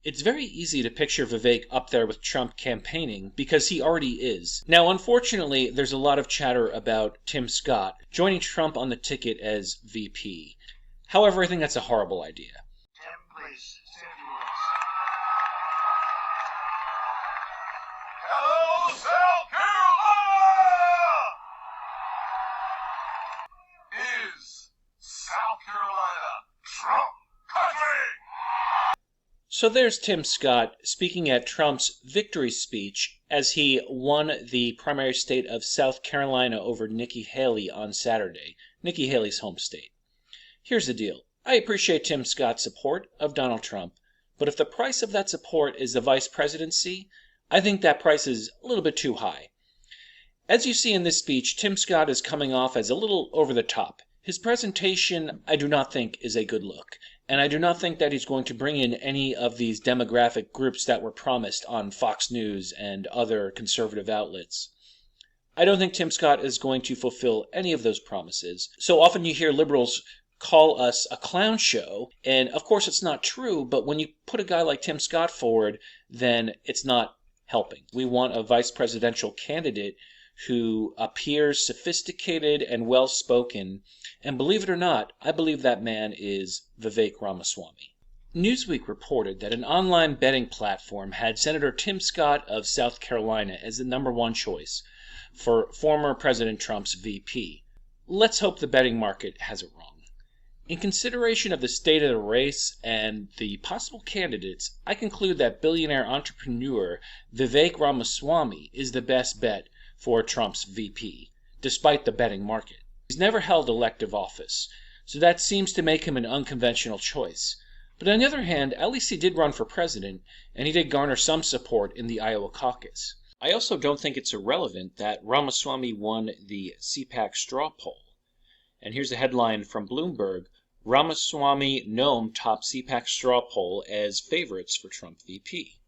It's very easy to picture Vivek up there with Trump campaigning because he already is. Now, unfortunately, there's a lot of chatter about Tim Scott joining Trump on the ticket as VP. However, I think that's a horrible idea. Tim, please, stand if you will. Hello, South Carolina! Is South Carolina Trump country? So there's Tim Scott speaking at Trump's victory speech as he won the primary state of South Carolina over Nikki Haley on Saturday, Nikki Haley's home state. Here's the deal. I appreciate Tim Scott's support of Donald Trump, but if the price of that support is the vice presidency, I think that price is a little bit too high. As you see in this speech, Tim Scott is coming off as a little over the top. His presentation, I do not think, is a good look, and I do not think that he's going to bring in any of these demographic groups that were promised on Fox News and other conservative outlets. I don't think Tim Scott is going to fulfill any of those promises. So often you hear liberals call us a clown show, and of course it's not true, but when you put a guy like Tim Scott forward, then it's not helping. We want a vice presidential candidate who appears sophisticated and well-spoken, and believe it or not, I believe that man is Vivek Ramaswamy. Newsweek reported that an online betting platform had Senator Tim Scott of South Carolina as the #1 choice for former President Trump's VP. Let's hope the betting market has it wrong. In consideration of the state of the race and the possible candidates, I conclude that billionaire entrepreneur Vivek Ramaswamy is the best bet for Trump's VP, despite the betting market. He's never held elective office, so that seems to make him an unconventional choice. But on the other hand, at least he did run for president, and he did garner some support in the Iowa caucus. I also don't think it's irrelevant that Ramaswamy won the CPAC straw poll. And here's a headline from Bloomberg: Ramaswamy, Noem top CPAC straw poll as favorites for Trump VP.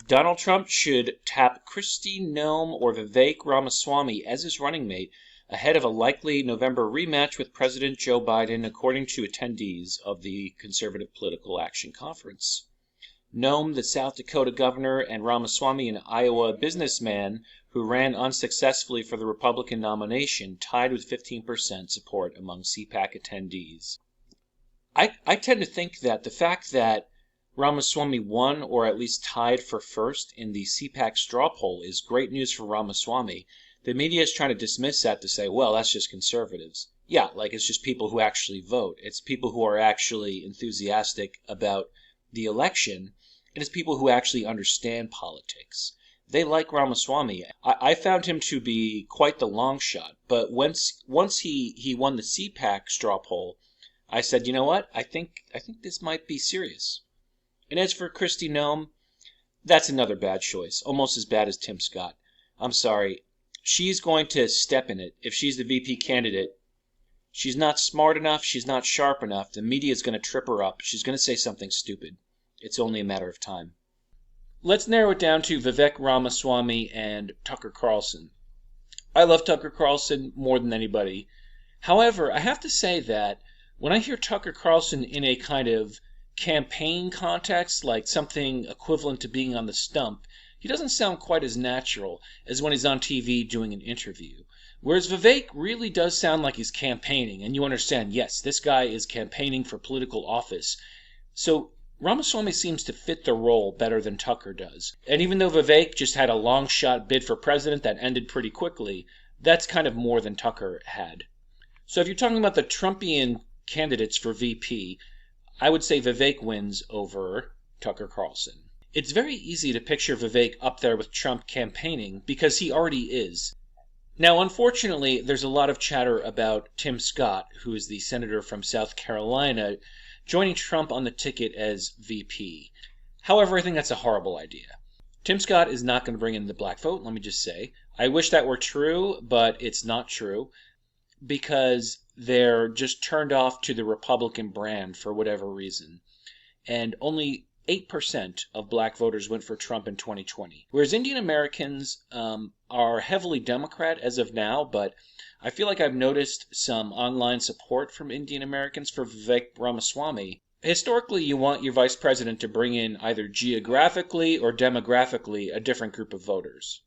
Donald Trump should tap Kristi Noem or Vivek Ramaswamy as his running mate ahead of a likely November rematch with President Joe Biden, according to attendees of the Conservative Political Action Conference. Noem, the South Dakota governor, and Ramaswamy, an Iowa businessman who ran unsuccessfully for the Republican nomination, tied with 15% support among CPAC attendees. I tend to think that the fact that Ramaswamy won, or at least tied for first in the CPAC straw poll, is great news for Ramaswamy. The media is trying to dismiss that to say, well, that's just conservatives. Yeah, like it's just people who actually vote. It's people who are actually enthusiastic about the election, and it's people who actually understand politics. They like Ramaswamy. I found him to be quite the long shot, but once he won the CPAC straw poll, I said, you know what? I think this might be serious. And as for Kristi Noem, that's another bad choice, almost as bad as Tim Scott. I'm sorry. She's going to step in it if she's the VP candidate. She's not smart enough. She's not sharp enough. The media is going to trip her up. She's going to say something stupid. It's only a matter of time. Let's narrow it down to Vivek Ramaswamy and Tucker Carlson. I love Tucker Carlson more than anybody. However, I have to say that when I hear Tucker Carlson in a kind of campaign context, like something equivalent to being on the stump, he doesn't sound quite as natural as when he's on TV doing an interview. Whereas Vivek really does sound like he's campaigning, and you understand, yes, this guy is campaigning for political office. So Ramaswamy seems to fit the role better than Tucker does. And even though Vivek just had a long shot bid for president that ended pretty quickly, that's kind of more than Tucker had. So if you're talking about the Trumpian candidates for VP, I would say Vivek wins over Tucker Carlson. It's very easy to picture Vivek up there with Trump campaigning because he already is. Now, unfortunately, there's a lot of chatter about Tim Scott, who is the senator from South Carolina, joining Trump on the ticket as VP. However, I think that's a horrible idea. Tim Scott is not going to bring in the black vote, let me just say. I wish that were true, but it's not true, because they're just turned off to the Republican brand for whatever reason. And only 8% of black voters went for Trump in 2020. Whereas Indian Americans are heavily Democrat as of now, but I feel like I've noticed some online support from Indian Americans for Vivek Ramaswamy. Historically, you want your vice president to bring in either geographically or demographically a different group of voters.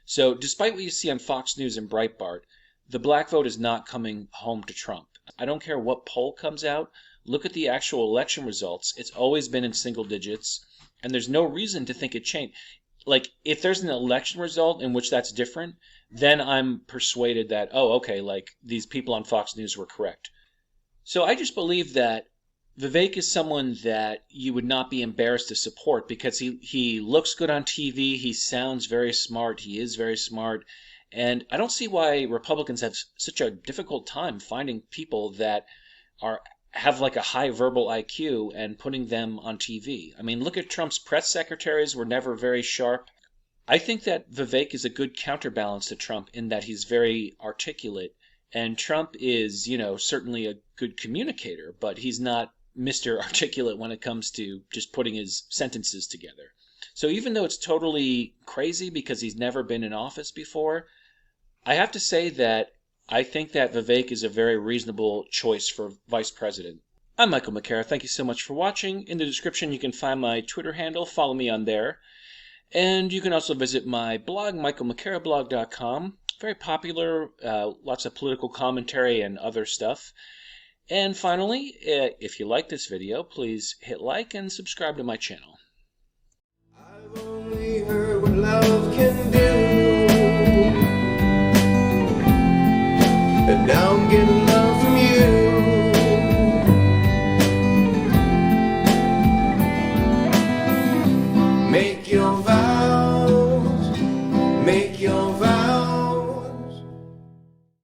So despite what you see on Fox News and Breitbart, the black vote is not coming home to Trump. I don't care what poll comes out. Look at the actual election results. It's always been in single digits, and there's no reason to think it changed. Like, if there's an election result in which that's different, then I'm persuaded that, oh, okay, like, these people on Fox News were correct. So I just believe that Vivek is someone that you would not be embarrassed to support because he looks good on TV, he sounds very smart, he is very smart, and I don't see why Republicans have such a difficult time finding people that have like a high verbal IQ and putting them on TV. I mean, look at Trump's press secretaries were never very sharp. I think that Vivek is a good counterbalance to Trump in that he's very articulate. And Trump is, certainly a good communicator, but he's not Mr. Articulate when it comes to just putting his sentences together. So even though it's totally crazy because he's never been in office before, I have to say that I think that Vivek is a very reasonable choice for vice president. I'm Michael McCara. Thank you so much for watching. In the description, you can find my Twitter handle. Follow me on there. And you can also visit my blog, michaelmccarablog.com. Very popular, lots of political commentary and other stuff. And finally, if you like this video, please hit like and subscribe to my channel. I've only heard what love can do.